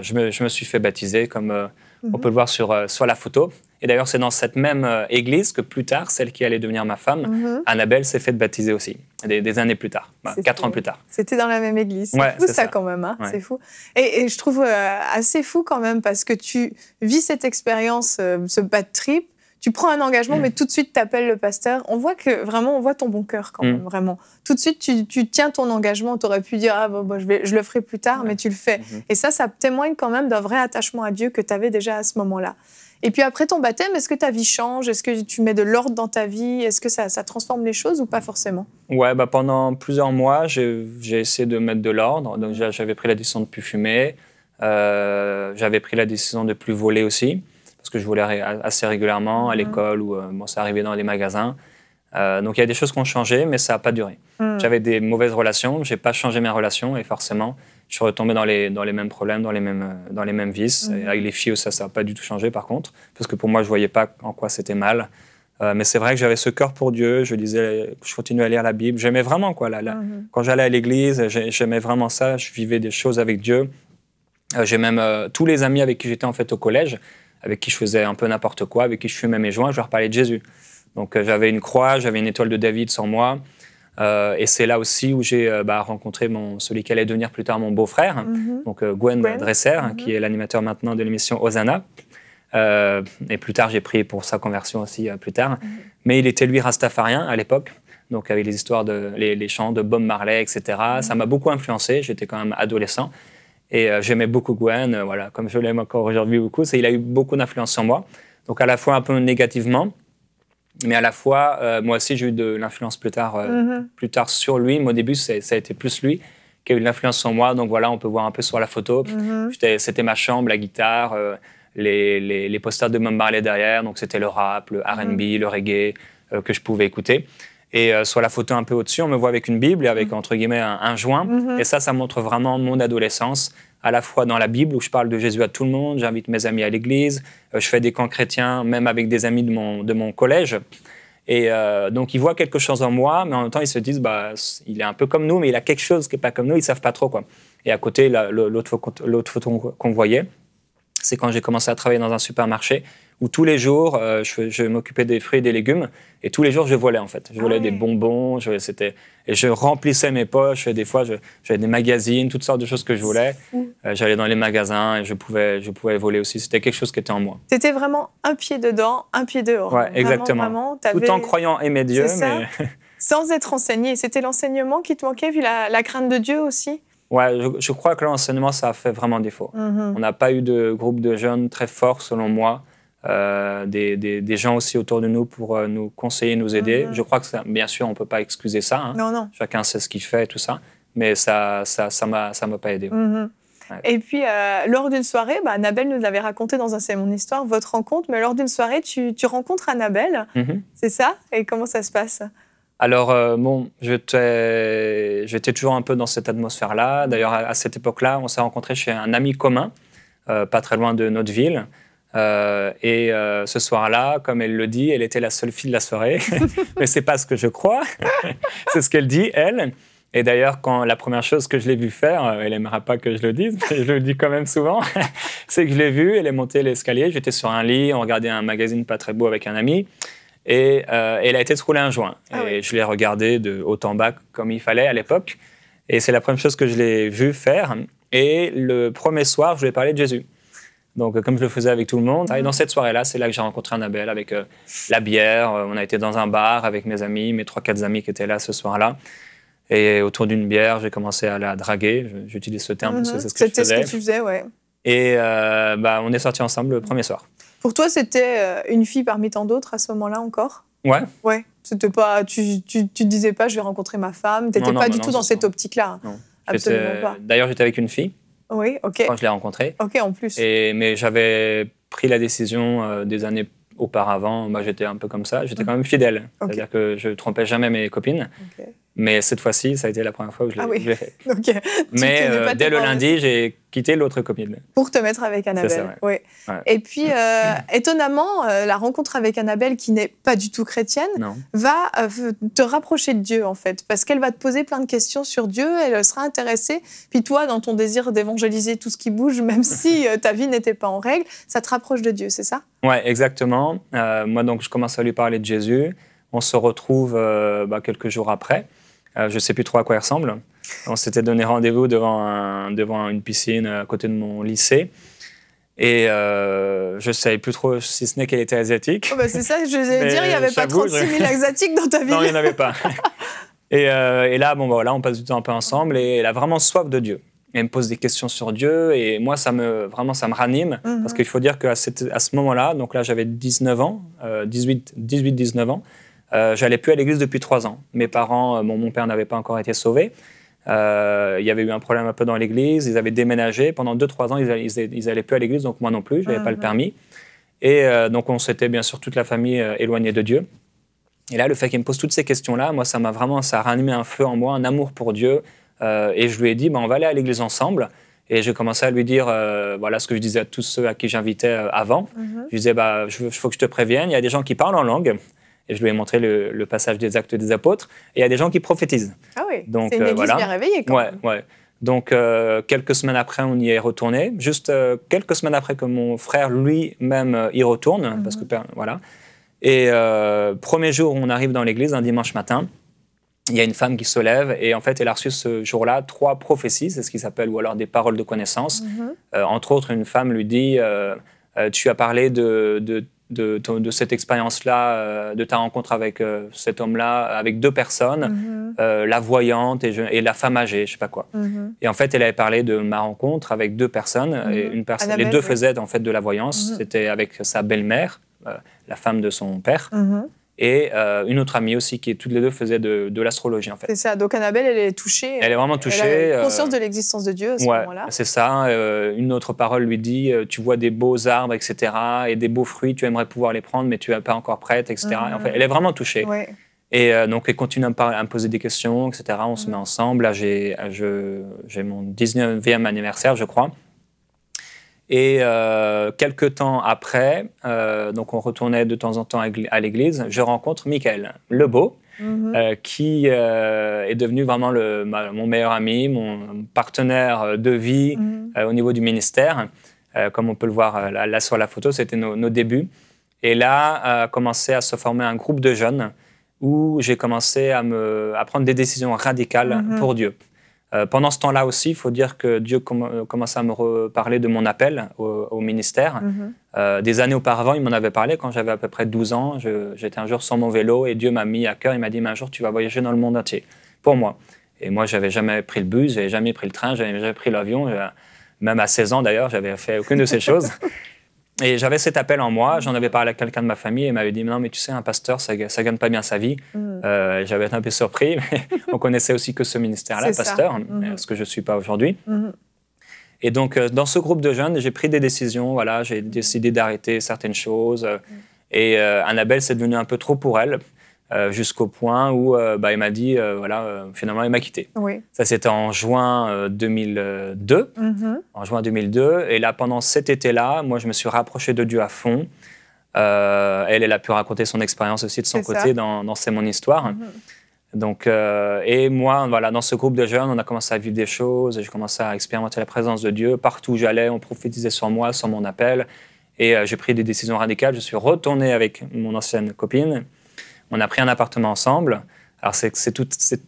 je me suis fait baptiser, comme on peut le voir sur la photo. Et d'ailleurs, c'est dans cette même église que plus tard, celle qui allait devenir ma femme, Annabelle, s'est faite baptiser aussi, des années plus tard, 4 ans plus tard. C'était dans la même église. Ouais, c'est fou ça quand même, hein. Ouais. C'est fou. Et je trouve assez fou quand même parce que tu vis cette expérience, ce bad trip, tu prends un engagement, mais tout de suite, tu appelles le pasteur. On voit ton bon cœur quand même, vraiment. Tout de suite, tu tiens ton engagement. Tu aurais pu dire, je le ferai plus tard, mais tu le fais. Et ça témoigne quand même d'un vrai attachement à Dieu que tu avais déjà à ce moment-là. Et puis après ton baptême, est-ce que ta vie change? Est-ce que tu mets de l'ordre dans ta vie? Est-ce que ça transforme les choses ou pas forcément? Ouais, pendant plusieurs mois, j'ai essayé de mettre de l'ordre. Donc j'avais pris la décision de ne plus fumer. J'avais pris la décision de ne plus voler aussi, parce que je volais assez régulièrement à l'école ou ça arrivait dans les magasins. Donc il y a des choses qui ont changé, mais ça n'a pas duré. J'avais des mauvaises relations, je n'ai pas changé mes relations et forcément, je suis retombé dans les mêmes problèmes, dans les mêmes vices. Et avec les filles, ça n'a pas du tout changé par contre, parce que pour moi, je ne voyais pas en quoi c'était mal. Mais c'est vrai que j'avais ce cœur pour Dieu, je continuais à lire la Bible. J'aimais vraiment, quand j'allais à l'église, j'aimais vraiment ça, je vivais des choses avec Dieu. J'ai même tous les amis avec qui j'étais en fait au collège, avec qui je faisais un peu n'importe quoi, avec qui je fumais mes joints, je leur parlais de Jésus. Donc j'avais une croix, j'avais une étoile de David sur moi. Et c'est là aussi où j'ai rencontré celui qui allait devenir plus tard mon beau-frère, donc Gwen Dresser, qui est l'animateur maintenant de l'émission Hosanna. Et plus tard, j'ai prié pour sa conversion aussi plus tard. Mais il était lui rastafarien à l'époque, donc avec les histoires les chants de Bob Marley, etc. Ça m'a beaucoup influencé, j'étais quand même adolescent. Et j'aimais beaucoup Gwen, comme je l'aime encore aujourd'hui beaucoup. Il a eu beaucoup d'influence sur moi, donc à la fois un peu négativement, mais à la fois, moi aussi, j'ai eu de l'influence plus tard sur lui. Mais au début, ça a été plus lui qui a eu de l'influence sur moi. Donc voilà, on peut voir un peu sur la photo. C'était ma chambre, la guitare, les posters de Bob Marley derrière. Donc c'était le rap, le R&B, le reggae que je pouvais écouter. Et sur la photo un peu au-dessus, on me voit avec une Bible et avec, entre guillemets, un joint. Et ça montre vraiment mon adolescence, à la fois dans la Bible, où je parle de Jésus à tout le monde, j'invite mes amis à l'église, je fais des camps chrétiens, même avec des amis de mon collège. Et donc, ils voient quelque chose en moi, mais en même temps, ils se disent, il est un peu comme nous, mais il a quelque chose qui n'est pas comme nous, ils ne savent pas trop, quoi. Et à côté, l'autre photo qu'on voyait, c'est quand j'ai commencé à travailler dans un supermarché, où tous les jours, je m'occupais des fruits et des légumes, et tous les jours, je volais, en fait. Je volais des bonbons, et je remplissais mes poches, des fois, j'avais des magazines, toutes sortes de choses que je voulais. J'allais dans les magasins, et je pouvais voler aussi. C'était quelque chose qui était en moi. Tu étais vraiment un pied dedans, un pied dehors. Ouais, exactement. Vraiment, tout en croyant aimer Dieu. Mais... sans être enseigné. C'était l'enseignement qui te manquait, puis la crainte de Dieu aussi. Ouais, je crois que l'enseignement, ça a fait vraiment défaut. On n'a pas eu de groupe de jeunes très fort, selon moi. Des gens aussi autour de nous pour nous conseiller, nous aider. Je crois que bien sûr, on ne peut pas excuser ça. Hein. Non. Chacun sait ce qu'il fait, tout ça. Mais ça m'a pas aidé. Ouais. Et puis, lors d'une soirée, Annabelle nous avait raconté dans un C'est mon histoire votre rencontre. Mais lors d'une soirée, tu rencontres Annabelle. C'est ça? Et comment ça se passe? Alors, j'étais toujours un peu dans cette atmosphère-là. D'ailleurs, à cette époque-là, on s'est rencontrés chez un ami commun, pas très loin de notre ville. Ce soir-là, comme elle le dit, elle était la seule fille de la soirée. Mais c'est pas ce que je crois. C'est ce qu'elle dit, elle. Et d'ailleurs, la première chose que je l'ai vue faire, elle n'aimera pas que je le dise, mais je le dis quand même souvent, c'est que je l'ai vue, elle est montée l'escalier, j'étais sur un lit, on regardait un magazine pas très beau avec un ami, et elle a été se rouler un joint. Je l'ai regardé de haut en bas comme il fallait à l'époque, et c'est la première chose que je l'ai vue faire. Et le premier soir, je lui ai parlé de Jésus. Donc, comme je le faisais avec tout le monde. Et dans cette soirée-là, c'est là que j'ai rencontré Annabelle avec la bière. On a été dans un bar avec mes amis, mes 3-4 amis qui étaient là ce soir-là. Et autour d'une bière, j'ai commencé à la draguer. J'utilise ce terme parce que c'est ce que je faisais. C'était ce que tu faisais, ouais. Et on est sortis ensemble le premier soir. Pour toi, c'était une fille parmi tant d'autres à ce moment-là encore? Ouais. Ouais. C'était pas, tu te disais pas, je vais rencontrer ma femme. T'étais pas du tout dans cette optique-là. Non. Absolument pas. D'ailleurs, j'étais avec une fille. Oui, ok. Quand je l'ai rencontrée. Ok, en plus. Mais j'avais pris la décision des années auparavant. Moi, j'étais un peu comme ça. J'étais quand même fidèle. Okay. C'est-à-dire que je trompais jamais mes copines. Okay. Mais cette fois-ci, ça a été la première fois où je l'ai fait. Okay. Mais dès le lundi, j'ai quitté l'autre copine. Pour te mettre avec Annabelle. C'est ça, ouais. Et puis, étonnamment, la rencontre avec Annabelle, qui n'est pas du tout chrétienne, va te rapprocher de Dieu, en fait. Parce qu'elle va te poser plein de questions sur Dieu, elle sera intéressée. Puis toi, dans ton désir d'évangéliser tout ce qui bouge, même si ta vie n'était pas en règle, ça te rapproche de Dieu, c'est ça? Oui, exactement. Moi, donc, je commence à lui parler de Jésus. On se retrouve quelques jours après. Je ne sais plus trop à quoi il ressemble. On s'était donné rendez-vous devant une piscine à côté de mon lycée. Et je ne savais plus trop si ce n'est qu'elle était asiatique. Oh bah c'est ça, je vais dire, il n'y avait pas 36 000 asiatiques dans ta ville. Non, il n'y en avait pas. Et là, on passe du temps un peu ensemble et elle a vraiment soif de Dieu. Et elle me pose des questions sur Dieu et moi, ça me ranime. Parce qu'il faut dire qu'à ce moment-là, donc là, j'avais 19 ans, 18-19 ans, j'allais plus à l'église depuis 3 ans. Mes parents, mon père n'avait pas encore été sauvé. Il y avait eu un problème un peu dans l'église. Ils avaient déménagé. Pendant 2-3 ans, ils allaient plus à l'église, donc moi non plus. Je n'avais pas le permis. Et donc, on s'était bien sûr toute la famille éloignée de Dieu. Et là, le fait qu'il me pose toutes ces questions-là, moi, ça a ranimé un feu en moi, un amour pour Dieu. Et je lui ai dit, on va aller à l'église ensemble. Et j'ai commencé à lui dire, voilà ce que je disais à tous ceux à qui j'invitais avant. Je disais, il faut que je te prévienne, il y a des gens qui parlent en langue. Et je lui ai montré le passage des Actes des Apôtres. Et il y a des gens qui prophétisent. Ah oui, c'est une église bien réveillée quand même. Ouais. Donc, quelques semaines après, on y est retourné. Juste quelques semaines après que mon frère lui-même y retourne. Parce que, voilà. Et premier jour où on arrive dans l'église, un dimanche matin, il y a une femme qui se lève. Et en fait, elle a reçu ce jour-là 3 prophéties. C'est ce qui s'appelle, ou alors des paroles de connaissance. Entre autres, une femme lui dit, tu as parlé de cette expérience-là, de ta rencontre avec cet homme-là, avec 2 personnes, la voyante et la femme âgée, je ne sais pas quoi. Et en fait, elle avait parlé de ma rencontre avec 2 personnes. Et les 2 faisaient en fait de la voyance. C'était avec sa belle-mère, la femme de son père, et une autre amie aussi, qui toutes les 2 faisaient de l'astrologie en fait. C'est ça, donc Annabelle, elle est touchée. Elle est vraiment touchée. Elle a conscience de l'existence de Dieu à ce moment-là. C'est ça. Une autre parole lui dit, tu vois des beaux arbres, etc., et des beaux fruits, tu aimerais pouvoir les prendre, mais tu n'es pas encore prête, etc. En fait, elle est vraiment touchée. Et donc, elle continue à me poser des questions, etc. On se met ensemble. Là, j'ai mon 19e anniversaire, je crois. Et quelques temps après, donc on retournait de temps en temps à l'église, je rencontre Michael Lebeau, qui est devenu vraiment mon meilleur ami, mon partenaire de vie au niveau du ministère. Comme on peut le voir là sur la photo, c'était nos débuts. Et là, a commencé à se former un groupe de jeunes où j'ai commencé à prendre des décisions radicales pour Dieu. Pendant ce temps-là aussi, il faut dire que Dieu commençait à me reparler de mon appel au ministère. Des années auparavant, il m'en avait parlé quand j'avais à peu près 12 ans. J'étais un jour sur mon vélo et Dieu m'a mis à cœur. Il m'a dit, un jour, tu vas voyager dans le monde entier, pour moi. Et moi, je n'avais jamais pris le bus, je n'avais jamais pris le train, je n'avais jamais pris l'avion. Même à 16 ans, d'ailleurs, je n'avais fait aucune de ces choses. Et j'avais cet appel en moi, j'en avais parlé à quelqu'un de ma famille et il m'avait dit « Non, mais tu sais, un pasteur, ça gagne pas bien sa vie. J'avais été un peu surpris, mais on connaissait aussi que ce ministère-là, pasteur, ce que je ne suis pas aujourd'hui. Et donc, dans ce groupe de jeunes, j'ai pris des décisions. Voilà, j'ai décidé d'arrêter certaines choses. Et Annabelle, c'est devenu un peu trop pour elle, jusqu'au point où il m'a dit, finalement, il m'a quitté. Ça, c'était en juin 2002. En juin 2002. Et là, pendant cet été-là, moi, je me suis rapproché de Dieu à fond. Elle a pu raconter son expérience aussi de son côté dans C'est mon histoire. Donc, et moi, voilà, dans ce groupe de jeunes, on a commencé à vivre des choses. J'ai commencé à expérimenter la présence de Dieu. Partout où j'allais, on prophétisait sur moi, sur mon appel. Et j'ai pris des décisions radicales. Je suis retourné avec mon ancienne copine. On a pris un appartement ensemble. Alors, c'est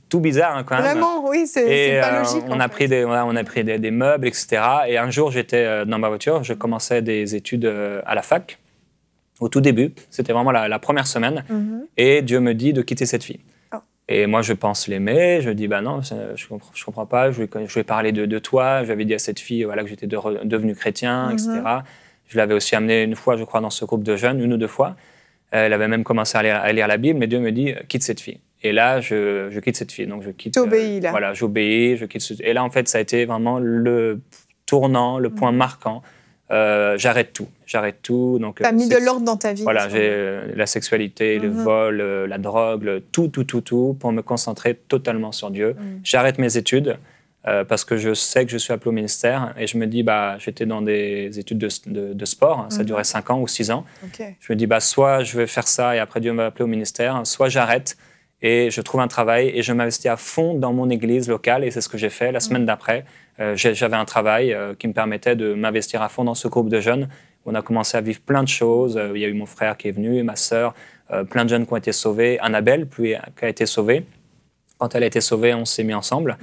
tout bizarre hein, quand même. Vraiment, oui, c'est pas logique. On a pris des meubles, etc. Et un jour, j'étais dans ma voiture. Je commençais des études à la fac. Au tout début, c'était vraiment la première semaine. Et Dieu me dit de quitter cette fille. Oh. Et moi, je pense l'aimer. Je dis, bah non, je comprends pas. Je vais parler de toi. J'avais dit à cette fille voilà, que j'étais devenu chrétien, etc. Je l'avais aussi amenée une fois, je crois, dans ce groupe de jeunes, une ou deux fois. Elle avait même commencé à lire la Bible, mais Dieu me dit, quitte cette fille. Et là, je quitte cette fille. Donc, je quitte. T'obéis, là. Voilà, j'obéis. Et là, en fait, ça a été vraiment le tournant, le point marquant. J'arrête tout. T'as mis de l'ordre dans ta vie. Voilà, j'ai la sexualité, le vol, la drogue, tout, pour me concentrer totalement sur Dieu. J'arrête mes études parce que je sais que je suis appelé au ministère et je me dis, j'étais dans des études de sport, ça durait 5 ans ou 6 ans. Okay. Je me dis, soit je vais faire ça et après Dieu m'a appelé au ministère, soit j'arrête et je trouve un travail et je m'investis à fond dans mon église locale et c'est ce que j'ai fait la semaine d'après. J'avais un travail qui me permettait de m'investir à fond dans ce groupe de jeunes. On a commencé à vivre plein de choses. Il y a eu mon frère qui est venu, ma sœur, plein de jeunes qui ont été sauvés. Annabelle, qui a été sauvée. Quand elle a été sauvée, on s'est mis ensemble.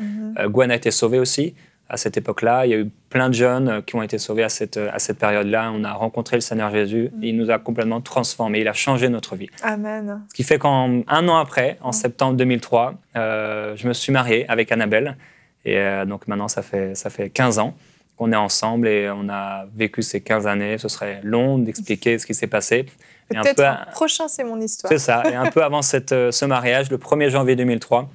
Gwen a été sauvée aussi à cette époque-là. Il y a eu plein de jeunes qui ont été sauvés à cette période-là. On a rencontré le Seigneur Jésus. Et il nous a complètement transformés. Il a changé notre vie. Amen. Ce qui fait qu'un an après, en septembre 2003, je me suis marié avec Annabelle. Et donc maintenant, ça fait 15 ans qu'on est ensemble et on a vécu ces 15 années. Ce serait long d'expliquer ce qui s'est passé. Peut-être prochain, c'est mon histoire. C'est ça. Et un peu avant ce mariage, le 1er janvier 2003,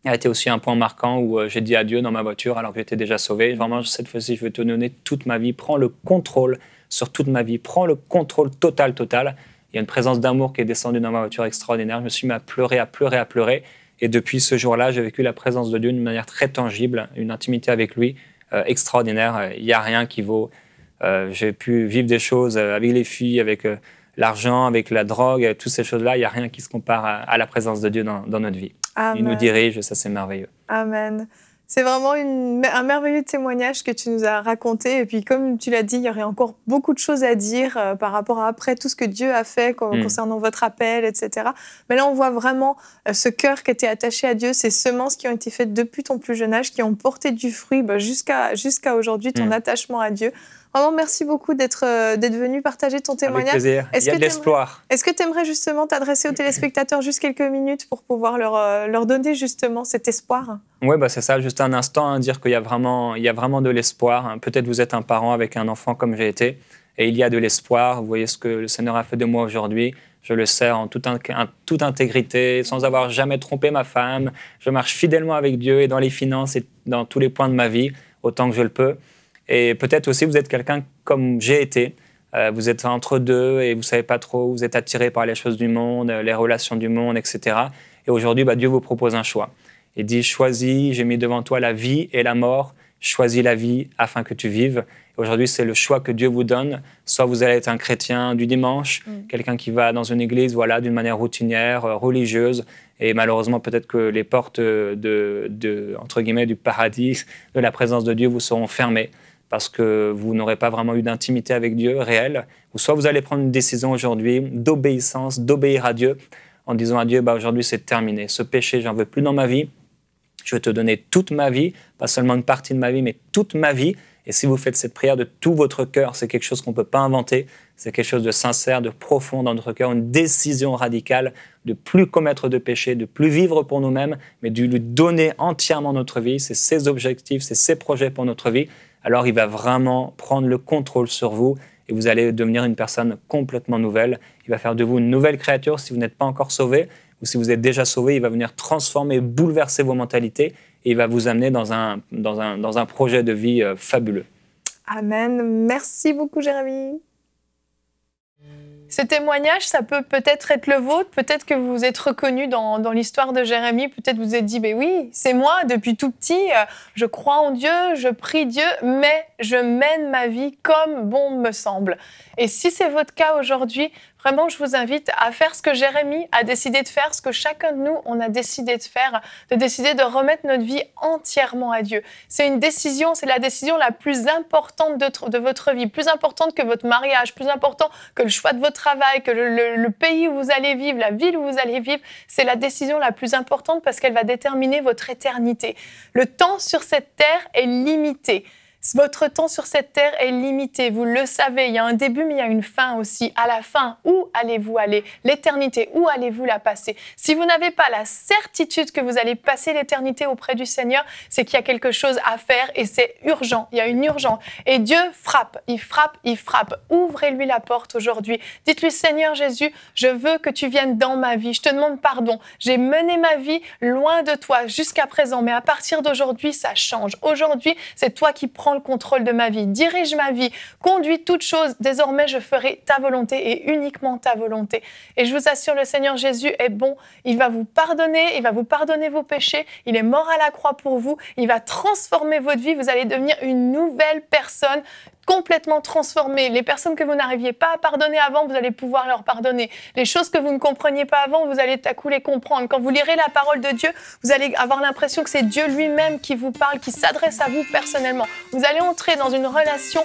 a été aussi un point marquant où j'ai dit adieu dans ma voiture alors que j'étais déjà sauvé. Vraiment, cette fois-ci, je vais te donner toute ma vie. Prends le contrôle sur toute ma vie. Prends le contrôle total. Il y a une présence d'amour qui est descendue dans ma voiture extraordinaire. Je me suis mis à pleurer. Et depuis ce jour-là, j'ai vécu la présence de Dieu d'une manière très tangible, une intimité avec lui extraordinaire. Il n'y a rien qui vaut. J'ai pu vivre des choses avec les filles, avec l'argent, avec la drogue, toutes ces choses-là. Il n'y a rien qui se compare à la présence de Dieu dans notre vie. Amen. Il nous dirige et ça, c'est merveilleux. Amen. C'est vraiment un merveilleux témoignage que tu nous as raconté. Et puis, comme tu l'as dit, il y aurait encore beaucoup de choses à dire par rapport à après tout ce que Dieu a fait concernant votre appel, etc. Mais là, on voit vraiment ce cœur qui était attaché à Dieu, ces semences qui ont été faites depuis ton plus jeune âge, qui ont porté du fruit jusqu'à aujourd'hui, ton attachement à Dieu. Vraiment, merci beaucoup d'être venu partager ton témoignage. Avec plaisir. Il y a de l'espoir. Est-ce que tu aimerais justement t'adresser aux téléspectateurs juste quelques minutes pour pouvoir leur donner justement cet espoir ? Oui, c'est ça, juste un instant, dire qu'il y a vraiment de l'espoir. Peut-être vous êtes un parent avec un enfant comme j'ai été, et il y a de l'espoir. Vous voyez ce que le Seigneur a fait de moi aujourd'hui. Je le sers en toute intégrité, sans avoir jamais trompé ma femme. Je marche fidèlement avec Dieu et dans les finances et dans tous les points de ma vie, autant que je le peux. Et peut-être aussi, vous êtes quelqu'un comme j'ai été. Vous êtes entre deux et vous ne savez pas trop. Vous êtes attiré par les choses du monde, les relations du monde, etc. Et aujourd'hui, Dieu vous propose un choix. Il dit, choisis, j'ai mis devant toi la vie et la mort. Choisis la vie afin que tu vives. Et aujourd'hui, c'est le choix que Dieu vous donne. Soit vous allez être un chrétien du dimanche, quelqu'un qui va dans une église d'une manière routinière, religieuse. Et malheureusement, peut-être que les portes entre guillemets, du paradis, de la présence de Dieu vous seront fermées parce que vous n'aurez pas vraiment eu d'intimité avec Dieu réelle. Ou soit vous allez prendre une décision aujourd'hui d'obéissance, d'obéir à Dieu, en disant à Dieu, aujourd'hui c'est terminé. Ce péché, j'en veux plus dans ma vie. Je vais te donner toute ma vie, pas seulement une partie de ma vie, mais toute ma vie. Et si vous faites cette prière de tout votre cœur, c'est quelque chose qu'on ne peut pas inventer. C'est quelque chose de sincère, de profond dans notre cœur, une décision radicale de plus commettre de péché, de plus vivre pour nous-mêmes, mais de lui donner entièrement notre vie. C'est ses objectifs, c'est ses projets pour notre vie. Alors il va vraiment prendre le contrôle sur vous et vous allez devenir une personne complètement nouvelle. Il va faire de vous une nouvelle créature si vous n'êtes pas encore sauvé, ou si vous êtes déjà sauvé, il va venir transformer, bouleverser vos mentalités et il va vous amener dans un projet de vie fabuleux. Amen. Merci beaucoup, Jérémy. Ce témoignage, ça peut peut-être être le vôtre, peut-être que vous vous êtes reconnu dans l'histoire de Jérémy, peut-être vous vous êtes dit, oui, c'est moi, depuis tout petit, je crois en Dieu, je prie Dieu, mais je mène ma vie comme bon me semble. Et si c'est votre cas aujourd'hui, Vraiment, je vous invite à faire ce que Jérémie a décidé de faire, ce que chacun de nous, on a décidé de faire, de décider de remettre notre vie entièrement à Dieu. C'est une décision, c'est la décision la plus importante de votre vie, plus importante que votre mariage, plus importante que le choix de votre travail, que le pays où vous allez vivre, la ville où vous allez vivre. C'est la décision la plus importante parce qu'elle va déterminer votre éternité. Le temps sur cette terre est limité. Votre temps sur cette terre est limité, vous le savez, il y a un début mais il y a une fin aussi. À la fin, où allez-vous aller? L'éternité, où allez-vous la passer? Si vous n'avez pas la certitude que vous allez passer l'éternité auprès du Seigneur, c'est qu'il y a quelque chose à faire et c'est urgent, il y a une urgence. Et Dieu frappe, il frappe, il frappe. Ouvrez-lui la porte aujourd'hui. Dites-lui, Seigneur Jésus, je veux que tu viennes dans ma vie, je te demande pardon. J'ai mené ma vie loin de toi jusqu'à présent, mais à partir d'aujourd'hui, ça change. Aujourd'hui, c'est toi qui prends le contrôle de ma vie, dirige ma vie, conduis toutes choses. Désormais, je ferai ta volonté et uniquement ta volonté. Et je vous assure, le Seigneur Jésus est bon. Il va vous pardonner vos péchés. Il est mort à la croix pour vous. Il va transformer votre vie. Vous allez devenir une nouvelle personne, complètement transformée. Les personnes que vous n'arriviez pas à pardonner avant, vous allez pouvoir leur pardonner. Les choses que vous ne compreniez pas avant, vous allez tout à coup les comprendre. Quand vous lirez la parole de Dieu, vous allez avoir l'impression que c'est Dieu lui-même qui vous parle, qui s'adresse à vous personnellement. Vous allez entrer dans une relation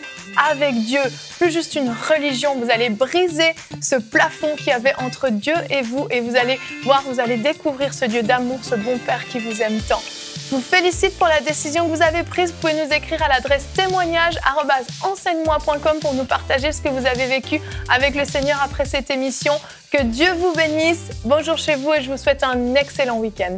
avec Dieu, plus juste une religion. Vous allez briser ce plafond qu'il y avait entre Dieu et vous allez voir, vous allez découvrir ce Dieu d'amour, ce bon Père qui vous aime tant. Je vous félicite pour la décision que vous avez prise. Vous pouvez nous écrire à l'adresse témoignage@enseigne-moi.com pour nous partager ce que vous avez vécu avec le Seigneur après cette émission. Que Dieu vous bénisse. Bonjour chez vous et je vous souhaite un excellent week-end.